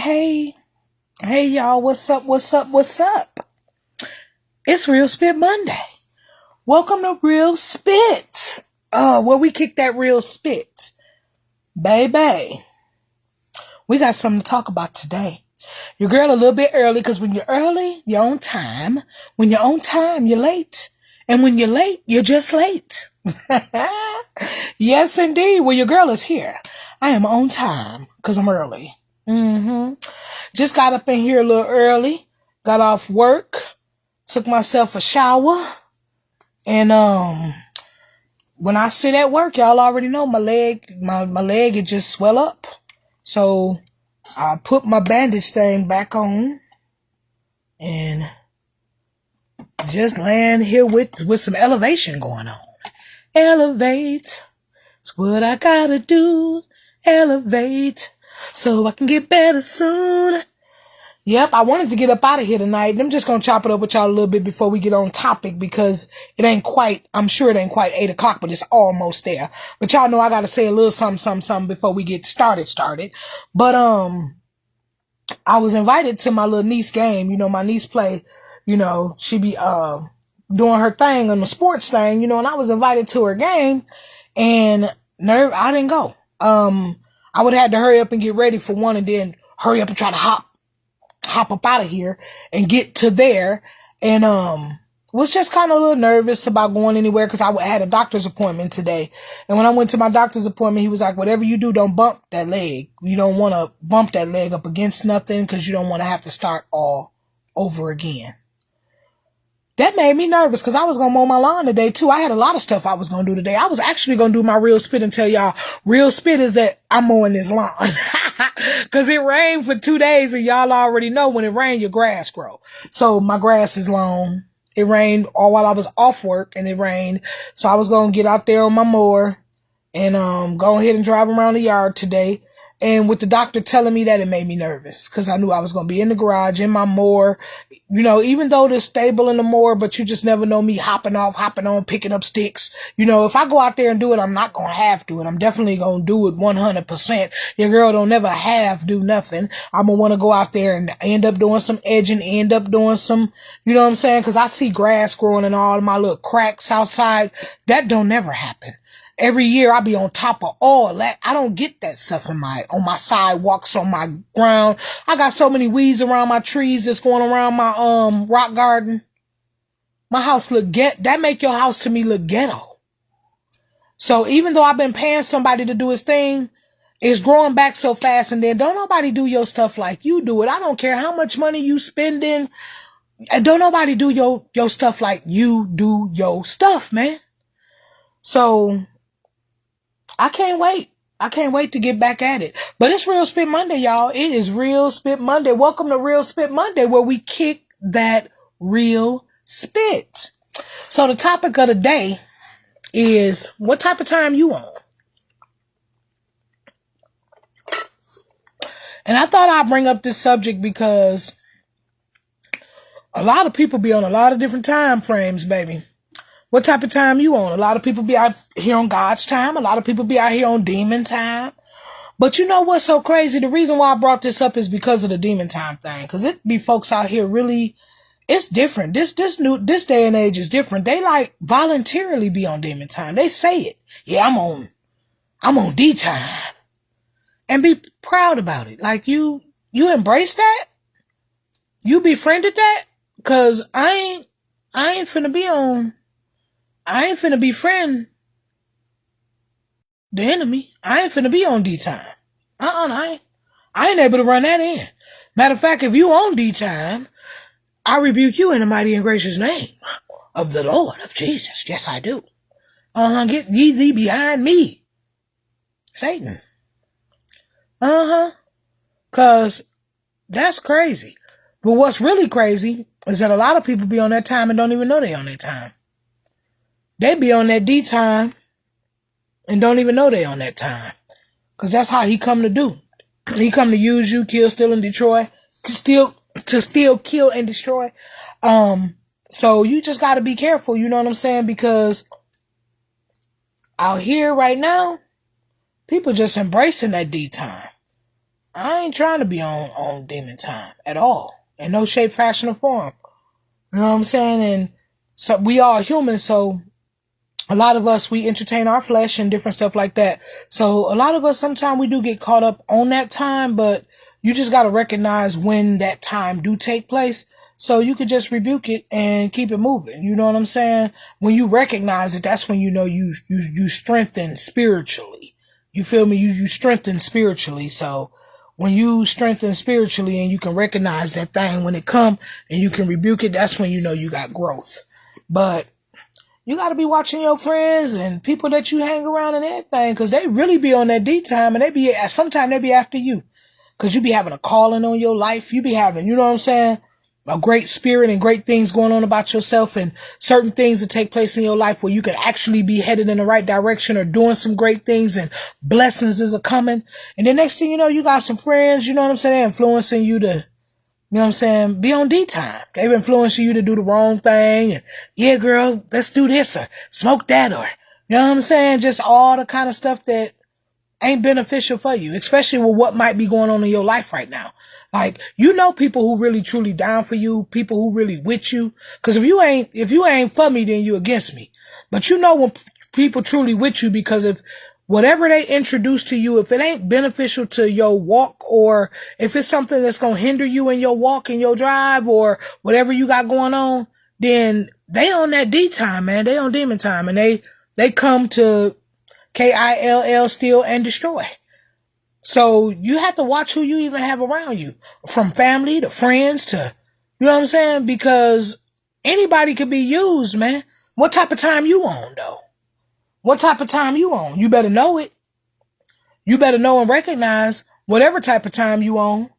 Hey y'all, what's up? It's Real Spit Monday. Welcome to Real Spit. Where we kick that real spit. Baby, we got something to talk about today. Your girl a little bit early, because when you're early, you're on time. When you're on time, you're late. And when you're late, you're just late. Yes, indeed. Well, your girl is here. I am on time because I'm early. Just got up in here a little early. Got off work. Took myself a shower. And when I sit at work, y'all already know my leg, it just swell up. So I put my bandage thing back on and just laying here with some elevation going on. Elevate. It's what I gotta do. Elevate. So I can get better soon. Yep, I wanted to get up out of here tonight, and I'm just going to chop it up with y'all a little bit before we get on topic, because I'm sure it ain't quite 8 o'clock, but it's almost there. But y'all know I got to say a little something before we get started. But, I was invited to my little niece game. You know, my niece play, she be, doing her thing on the sports thing, and I was invited to her game, and I didn't go. I would have had to hurry up and get ready for one, and then hurry up and try to hop up out of here and get to there, and was just kind of a little nervous about going anywhere, because I had a doctor's appointment today. And when I went to my doctor's appointment, he was like, whatever you do, don't bump that leg. You don't want to bump that leg up against nothing, because you don't want to have to start all over again. That made me nervous, because I was going to mow my lawn today too. I had a lot of stuff I was going to do today. I was actually going to do my real spit and tell y'all, real spit is that I'm mowing this lawn. Because it rained for 2 days, and y'all already know when it rains, your grass grow. So my grass is long. It rained all while I was off work, and it rained. So I was going to get out there on my mower and go ahead and drive around the yard today. And with the doctor telling me that, it made me nervous, because I knew I was going to be in the garage in my mower, even though there's stable in the mower, but you just never know me hopping on, picking up sticks. If I go out there and do it, I'm not going to have to, and I'm definitely going to do it 100%. Your girl don't never do nothing. I'm going to want to go out there and end up doing some edging, end up doing some, you know what I'm saying? Because I see grass growing in all my little cracks outside. That don't never happen. Every year I be on top of all that. I don't get that stuff on my sidewalks, on my ground. I got so many weeds around my trees that's going around my rock garden. My house that make your house to me look ghetto. So even though I've been paying somebody to do his thing, it's growing back so fast, and then don't nobody do your stuff like you do it. I don't care how much money you spending. And don't nobody do your stuff like you do your stuff, man. So I can't wait. I can't wait to get back at it. But it's Real Spit Monday, y'all. It is Real Spit Monday. Welcome to Real Spit Monday, where we kick that real spit. So the topic of the day is, what type of time you on? And I thought I'd bring up this subject because a lot of people be on a lot of different time frames, baby. What type of time you on? A lot of people be out here on God's time. A lot of people be out here on demon time. But you know what's so crazy? The reason why I brought this up is because of the demon time thing. Because it be folks out here really, it's different. This day and age is different. They like voluntarily be on demon time. They say it. Yeah, I'm on D time. And be proud about it. Like you embrace that? You befriended that? Because I ain't finna befriend the enemy. I ain't finna be on D time. I ain't able to run that in. Matter of fact, if you on D time, I rebuke you in the mighty and gracious name of the Lord of Jesus. Yes, I do. Get ye thee behind me, Satan. Cause that's crazy. But what's really crazy is that a lot of people be on that time and don't even know they on that time. They be on that D time and don't even know they on that time. Because that's how he come to do. He come to use you, kill, steal, and destroy. To steal, kill, and destroy. So you just got to be careful, you know what I'm saying? Because out here right now, people just embracing that D time. I ain't trying to be on demon time at all. In no shape, fashion, or form. You know what I'm saying? And so we are humans, so a lot of us, we entertain our flesh and different stuff like that. So a lot of us, sometimes we do get caught up on that time, but you just got to recognize when that time do take place. So you could just rebuke it and keep it moving. You know what I'm saying? When you recognize it, that's when you know you strengthen spiritually. You feel me? You strengthen spiritually. So when you strengthen spiritually and you can recognize that thing when it come and you can rebuke it, that's when you know you got growth. But you got to be watching your friends and people that you hang around and everything, because they really be on that D time, and sometimes they be after you, because you be having a calling on your life. You be having, you know what I'm saying, a great spirit and great things going on about yourself, and certain things that take place in your life where you can actually be headed in the right direction or doing some great things, and blessings is a coming. And the next thing you know, you got some friends, you know what I'm saying, influencing you to, you know what I'm saying, be on D time. They've influencing you to do the wrong thing. And, yeah, girl, let's do this or smoke that, or, you know what I'm saying? Just all the kind of stuff that ain't beneficial for you, especially with what might be going on in your life right now. Like, you know, people who really truly down for you, people who really with you. Cause if you ain't for me, then you against me. But you know when people truly with you, because if whatever they introduce to you, if it ain't beneficial to your walk, or if it's something that's going to hinder you in your walk and your drive or whatever you got going on, then they on that D time, man. They on demon time, and they come to KILL, steal and destroy. So you have to watch who you even have around you, from family to friends to, you know what I'm saying? Because anybody could be used, man. What type of time you on, though? What type of time you on? You better know it. You better know and recognize whatever type of time you on.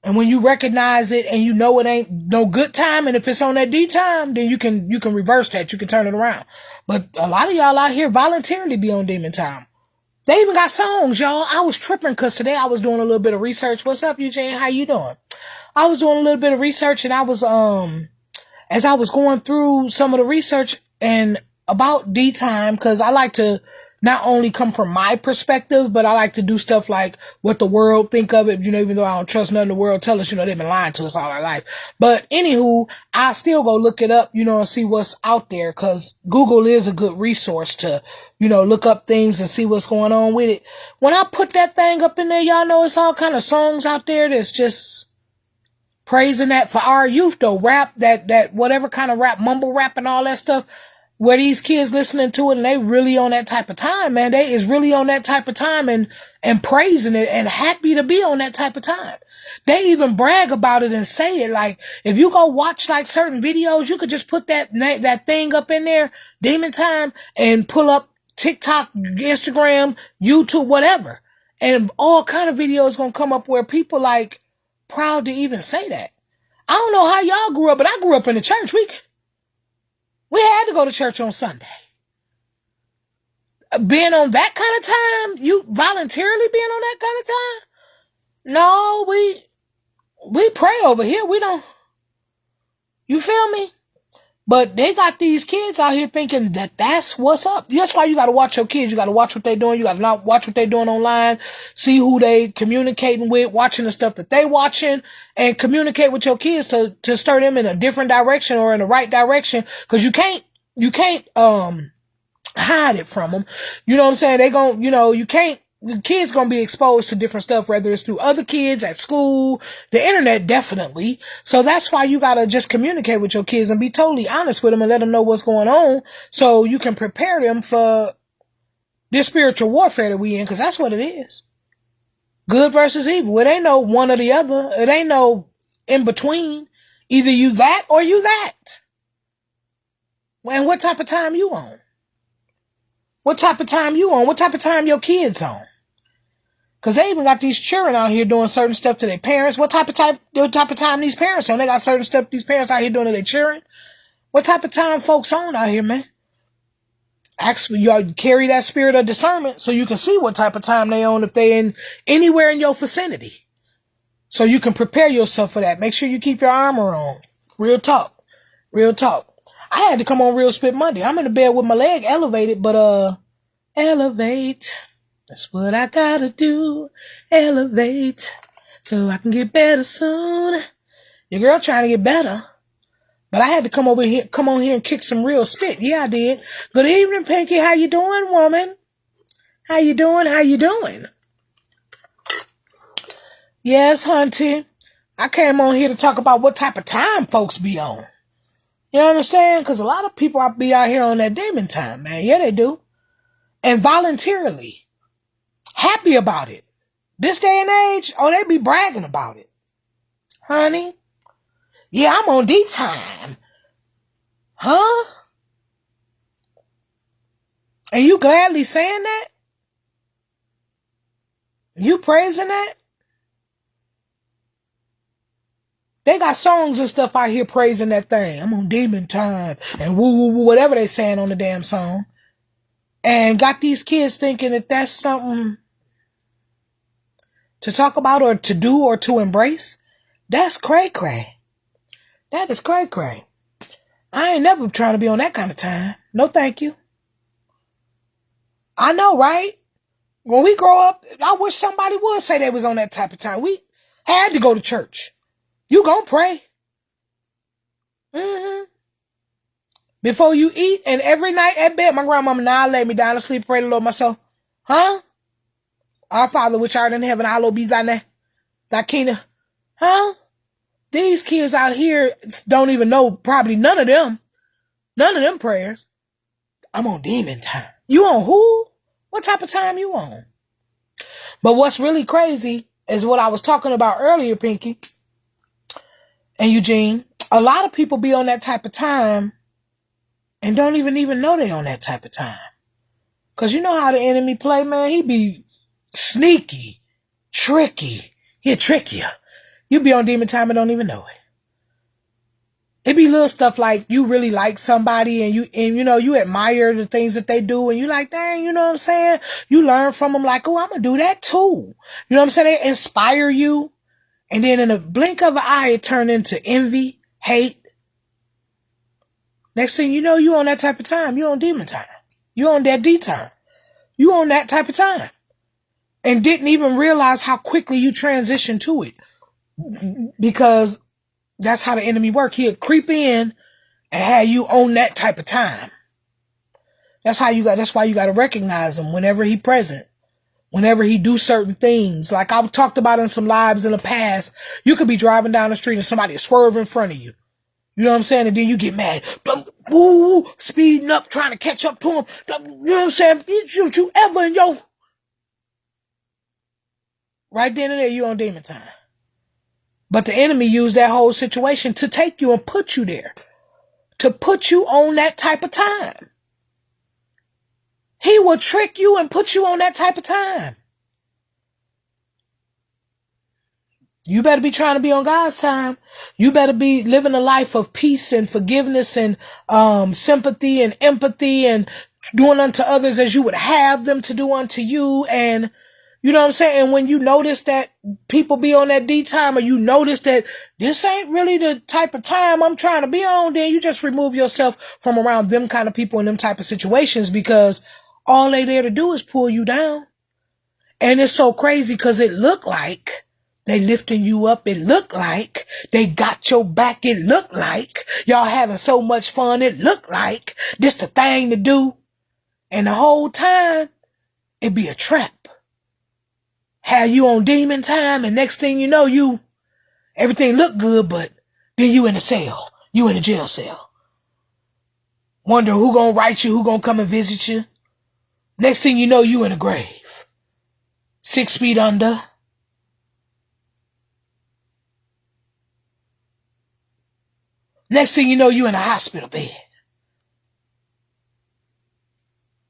And when you recognize it and you know it ain't no good time, and if it's on that D time, then you can reverse that. You can turn it around. But a lot of y'all out here voluntarily be on demon time. They even got songs, y'all. I was tripping because today I was doing a little bit of research. What's up, Eugene? How you doing? I was doing a little bit of research, and I was, as I was going through some of the research and about D time, because I like to not only come from my perspective, but I like to do stuff like what the world think of it, you know, even though I don't trust nothing the world tell us, you know, they've been lying to us all our life. But anywho, I still go look it up, you know, and see what's out there, because Google is a good resource to, you know, look up things and see what's going on with it. When I put that thing up in there, y'all know it's all kind of songs out there that's just praising that for our youth, though. Rap, that whatever kind of rap, mumble rap and all that stuff, where these kids listening to it and they really on that type of time, man. They is really on that type of time and praising it and happy to be on that type of time. They even brag about it and say it. Like, if you go watch like certain videos, you could just put that thing up in there, demon time, and pull up TikTok, Instagram, YouTube, whatever. And all kind of videos gonna come up where people like proud to even say that. I don't know how y'all grew up, but I grew up in the church. We had to go to church on Sunday. Being on that kind of time, you voluntarily being on that kind of time? No, we pray over here. We don't, you feel me? But they got these kids out here thinking that that's what's up. That's why you got to watch your kids. You got to watch what they're doing. You got to watch what they're doing online. See who they communicating with, watching the stuff that they watching, and communicate with your kids to stir them in a different direction or in the right direction. Cause you can't hide it from them. You know what I'm saying? They gon', you know, the kids gonna be exposed to different stuff, whether it's through other kids at school, the internet, definitely. So that's why you gotta just communicate with your kids and be totally honest with them and let them know what's going on, so you can prepare them for this spiritual warfare that we in, because that's what it is. Good versus evil. It ain't no one or the other. It ain't no in between. Either you that or you that. And what type of time you on? What type of time you on? What type of time your kids on? Cause they even got these children out here doing certain stuff to their parents. What type of time these parents on? They got certain stuff these parents out here doing to their children. What type of time folks on out here, man? Actually, you carry that spirit of discernment so you can see what type of time they on if they in anywhere in your vicinity. So you can prepare yourself for that. Make sure you keep your armor on. Real talk. Real talk. I had to come on Real Spit Monday. I'm in the bed with my leg elevated, but elevate. That's what I gotta do. Elevate so I can get better soon. Your girl trying to get better. But I had to come on here and kick some real spit. Yeah, I did. Good evening, Pinky. How you doing, woman? How you doing? Yes, hunty. I came on here to talk about what type of time folks be on. You understand? Because a lot of people be out here on that demon time, man. Yeah, they do. And voluntarily. Happy about it. This day and age, they be bragging about it. Honey? Yeah, I'm on D time. Huh? And you gladly saying that? You praising that? They got songs and stuff out here praising that thing. I'm on demon time and woo woo woo, whatever they saying on the damn song. And got these kids thinking that that's something to talk about or to do or to embrace. That's cray cray. That is cray cray. I ain't never trying to be on that kind of time. No, thank you. I know, right? When we grow up, I wish somebody would say they was on that type of time. We had to go to church. You gonna pray. Before you eat, and every night at bed, my grandmama now lay me down to sleep, pray to the Lord myself. Huh? Our Father which art in heaven, hallowed be thy name. Thy kingdom. Huh? These kids out here don't even know, probably none of them prayers. I'm on demon time. You on who? What type of time you on? But what's really crazy is what I was talking about earlier, Pinky and Eugene. A lot of people be on that type of time and don't even know they on that type of time. Because you know how the enemy play, man. He be sneaky, tricky. He'll trick you. You be on demon time and don't even know it. It be little stuff like you really like somebody and you admire the things that they do and you like, dang, you know what I'm saying? You learn from them like, oh, I'm going to do that too. You know what I'm saying? They inspire you. And then in a blink of an eye, it turned into envy, hate. Next thing you know, you on that type of time. You on demon time. You on that D time. You on that type of time. And didn't even realize how quickly you transitioned to it. Because that's how the enemy work. He'll creep in and have you on that type of time. That's why you got to recognize him whenever he present. Whenever he do certain things. Like I talked about in some lives in the past, you could be driving down the street and somebody swerve in front of you. You know what I'm saying? And then you get mad. Woo, speeding up, trying to catch up to him. You know what I'm saying? You ever in your... Right then and there, you on demon time. But the enemy used that whole situation to take you and put you there. To put you on that type of time. He will trick you and put you on that type of time. You better be trying to be on God's time. You better be living a life of peace and forgiveness and sympathy and empathy and doing unto others as you would have them to do unto you. And you know what I'm saying? And when you notice that people be on that D time or you notice that this ain't really the type of time I'm trying to be on, then you just remove yourself from around them kind of people in them type of situations because all they there to do is pull you down. And it's so crazy because it look like they lifting you up. It look like they got your back. It look like y'all having so much fun. It look like this the thing to do. And the whole time, it be a trap. Have you on demon time and next thing you know, everything look good, but then you in a cell. You in a jail cell. Wonder who gonna write you, who gonna come and visit you. Next thing you know, you in a grave. 6 feet under. Next thing you know, you in a hospital bed.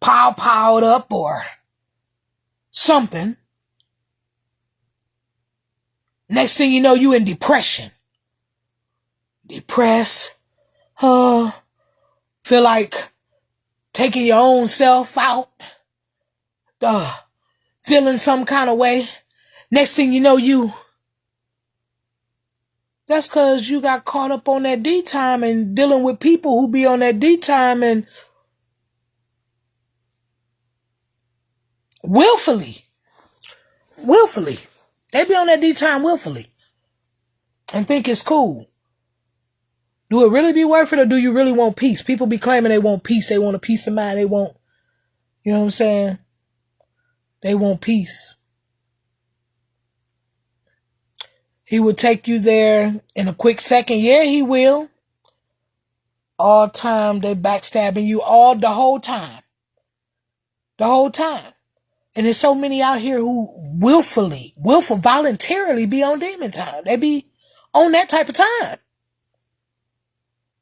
Piled up or something. Next thing you know, you in depression. Depressed. Feel like taking your own self out. Feeling some kind of way. Next thing you know, that's because you got caught up on that D time and dealing with people who be on that D time and Willfully. They be on that D-time willfully and think it's cool. Do it really be worth it, or do you really want peace? People be claiming they want peace. They want a peace of mind. They want, you know what I'm saying? They want peace. He will take you there in a quick second. Yeah, he will. All time they backstabbing you the whole time. The whole time. And there's so many out here who voluntarily be on demon time. They be on that type of time.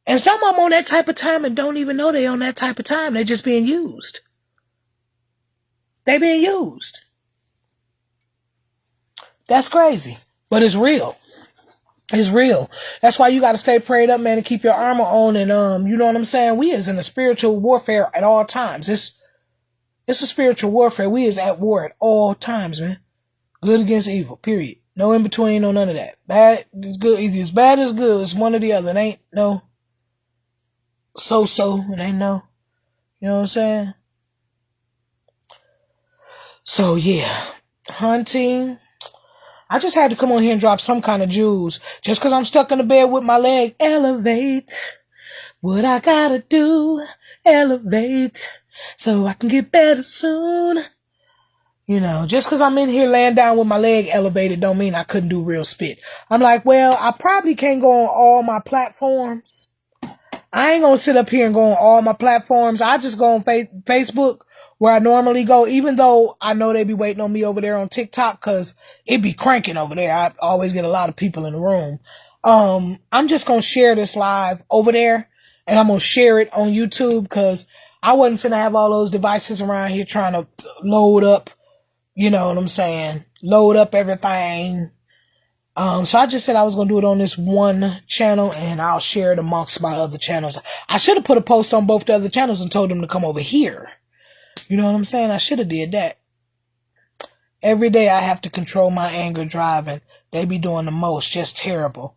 And some of them on that type of time and don't even know they on that type of time. They're just being used. They being used. That's crazy. But it's real. It's real. That's why you got to stay prayed up, man, and keep your armor on. And, you know what I'm saying? We is in a spiritual warfare at all times. It's a spiritual warfare. We is at war at all times, man. Good against evil, period. No in between, no none of that. Bad is good. Either it's bad as good. It's one or the other. It ain't no so. It ain't no. You know what I'm saying? So, yeah. Hunting. I just had to come on here and drop some kind of jewels. Just because I'm stuck in the bed with my leg. Elevate. What I gotta do. Elevate. So I can get better soon. You know, just because I'm in here laying down with my leg elevated don't mean I couldn't do real spit. I'm like, well, I probably can't go on all my platforms. I ain't gonna sit up here and go on all my platforms. I just go on Facebook where I normally go, even though I know they be waiting on me over there on TikTok because it be cranking over there. I always get a lot of people in the room. I'm just gonna share this live over there and I'm gonna share it on YouTube because I wasn't finna have all those devices around here trying to load up, you know what I'm saying? Load up everything. So I just said I was going to do it on this one channel and I'll share it amongst my other channels. I should have put a post on both the other channels and told them to come over here. You know what I'm saying? I should have did that. Every day I have to control my anger driving. They be doing the most, just terrible.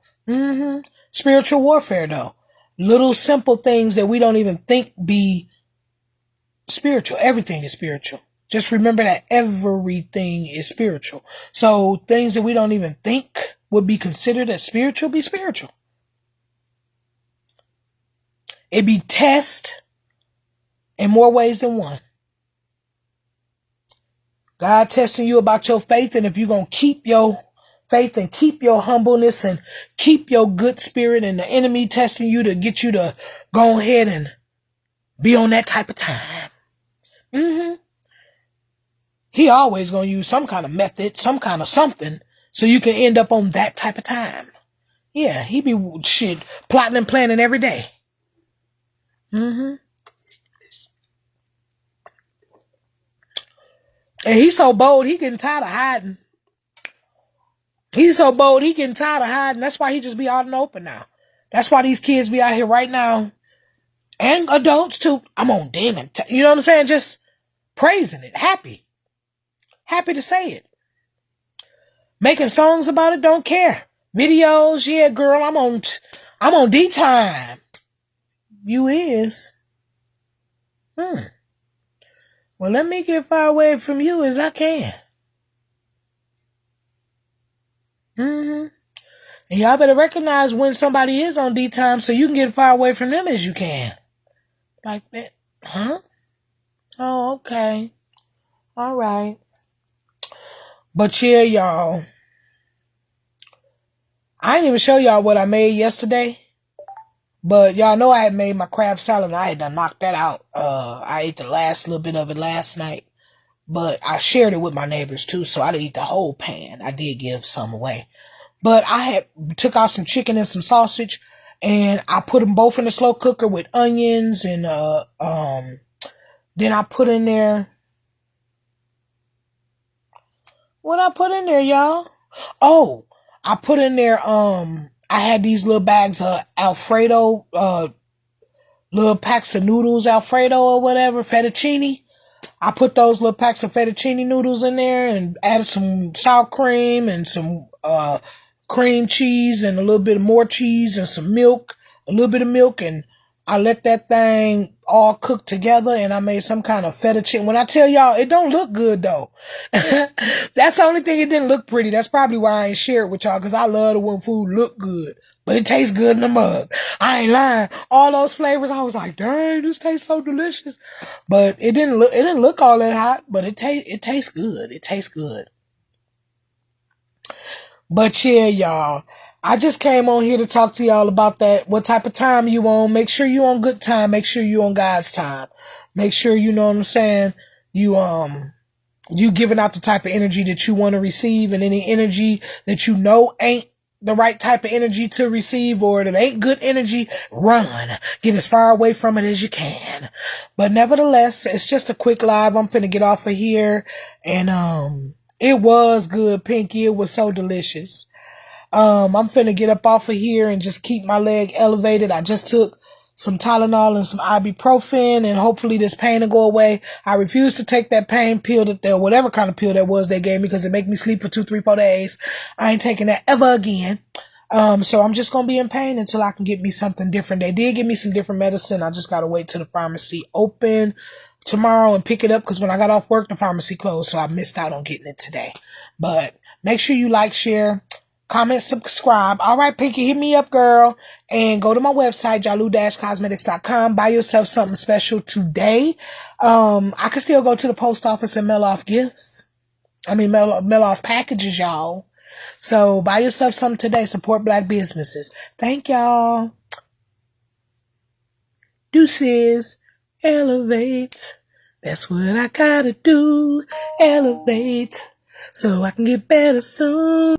Spiritual warfare though. Little simple things that we don't even think be spiritual. Everything is spiritual. Just remember that everything is spiritual. So things that we don't even think would be considered as spiritual be spiritual. It be test in more ways than one. God testing you about your faith, and if you're going to keep your faith and keep your humbleness and keep your good spirit, and the enemy testing you to get you to go ahead and be on that type of time. He always going to use some kind of method, some kind of something, so you can end up on that type of time. Yeah, he be plotting and planning every day. And he's so bold, he getting tired of hiding. He's so bold, he getting tired of hiding. That's why he just be out in the open now. That's why these kids be out here right now. And adults too. I'm on demon. You know what I'm saying? Just praising it. Happy. Happy to say it. Making songs about it, don't care. Videos, yeah, girl, I'm on D time. You is. Well, let me get far away from you as I can. And y'all better recognize when somebody is on D time so you can get far away from them as you can. Like that. Huh? Oh, okay. All right. But yeah, y'all. I didn't even show y'all what I made yesterday. But y'all know I had made my crab salad and I had done knocked that out. I ate the last little bit of it last night. But I shared it with my neighbors too, so I didn't eat the whole pan. I did give some away. But I had took out some chicken and some sausage and I put them both in the slow cooker with onions and then I put in there. What I put in there, y'all? Oh, I put in there, I had these little bags of Alfredo, little packs of noodles, Alfredo or whatever, fettuccine. I put those little packs of fettuccine noodles in there and added some sour cream and some, cream cheese and a little bit of more cheese and some milk, a little bit of milk. And I let that thing all cook together and I made some kind of feta chicken. When I tell y'all, it don't look good though. That's the only thing, it didn't look pretty. That's probably why I ain't share it with y'all, because I love it when food look good. But it tastes good in the mug. I ain't lying. All those flavors, I was like, dang, this tastes so delicious. But it didn't look all that hot, but it tastes good. It tastes good. But yeah, y'all, I just came on here to talk to y'all about that. What type of time you on? Make sure you on good time. Make sure you on God's time. Make sure, you know what I'm saying, you giving out the type of energy that you want to receive, and any energy that you know ain't the right type of energy to receive, or that ain't good energy, run. Get as far away from it as you can. But nevertheless, it's just a quick live. I'm finna get off of here. And it was good, Pinky. It was so delicious. I'm finna get up off of here and just keep my leg elevated. I just took some Tylenol and some ibuprofen, and hopefully this pain will go away. I refuse to take that pain pill whatever kind of pill that was they gave me, because it make me sleep for 2, 3, 4 days. I ain't taking that ever again. So I'm just going to be in pain until I can get me something different. They did give me some different medicine. I just got to wait till the pharmacy open tomorrow and pick it up, because when I got off work, the pharmacy closed, so I missed out on getting it today. But make sure you like, share, comment, subscribe. All right, Pinky, hit me up, girl. And go to my website, jalu-cosmetics.com. Buy yourself something special today. I can still go to the post office and mail off gifts. Mail off packages, y'all. So buy yourself something today. Support Black businesses. Thank y'all. Deuces. Elevate. That's what I gotta do. Elevate. So I can get better soon.